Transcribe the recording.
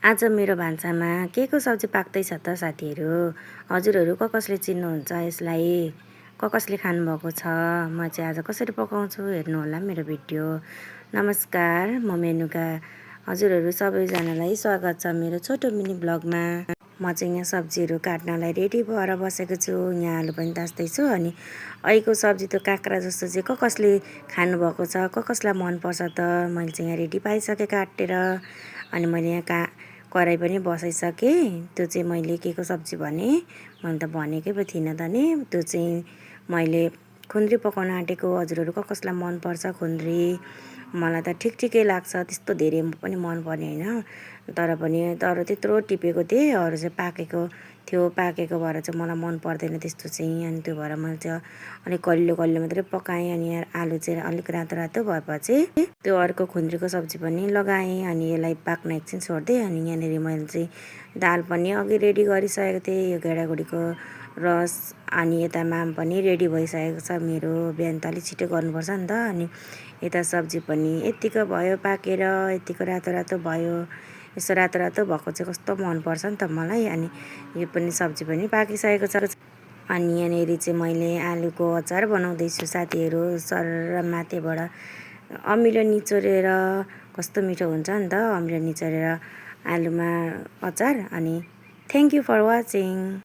आज मेरो भान्सामा के को सब्जी पाक्दैछ त साथीहरू। हजुरहरू कसले चिन्नुहुन्छ यसलाई, कसले खानुभएको छ। म चाहिँ आज कसरी पकाउँछु हेर्नु होला मेरो भिडियो। नमस्कार, म मेनुका। हजुरहरू सबैजनालाई स्वागत छ मेरो छोटो मिनी ब्लगमा। म चाहिँ यहाँ सब्जीहरू काट्नलाई रेडी भएर बसेको छु। यहाँ आलु पनि तास्दैछु। अनि अहिलेको सब्जी त काँक्रा जस्तो चाहिँ कसले खानुभएको छ, कसलाई मनपर्छ त। मैले चाहिँ यहाँ रेडी पाइसकेँ काटेर। अनि मैले यहाँ कराई पनि बसाइसकेँ। त्यो चाहिँ मैले के को सब्जी भने मैले त भनेकै पो थिइनँ त नि। त्यो चाहिँ मैले खुन्द्री पकाउन आँटेको। हजुरहरू कसलाई मनपर्छ खुन्द्री। मलाई त ठिकै लाग्छ, त्यस्तो धेरै पनि मन पर्ने होइन। तर त्यत्रो टिपेको थिएँ, अरू चाहिँ पाकेको भएर चाहिँ मलाई मन पर्दैन त्यस्तो चाहिँ। अनि त्यो भएर मैले चाहिँ अलिक कलिलो मात्रै पकाएँ। अनि यहाँ आलु चाहिँ अलिक रातो भएपछि त्यो अर्को खुन्द्रीको सब्जी पनि लगाएँ। अनि यसलाई पाक्न एकछिन छोड्दै। अनि यहाँनिर मैले चाहिँ दाल पनि अघि रेडी गरिसकेको थिएँ, यो गेडागुडीको रस। अनि यता माम पनि रेडी भइसकेको छ मेरो। बिहान त अलिक छिटो गर्नुपर्छ नि त। अनि यता सब्जी पनि यत्तिको भयो पाकेर, यत्तिको रातो भयो। यसो रातो भएको चाहिँ कस्तो मनपर्छ नि त मलाई। अनि यो पनि सब्जी पनि पाकिसकेको छ। अनि यहाँनिर चाहिँ मैले आलुको अचार बनाउँदैछु साथीहरू। सर माथिबाट अमिलो निचोरेर कस्तो मिठो हुन्छ नि त, अमिलो निचोरेर आलुमा अचार। अनि थ्याङ्क यू फर वाचिङ।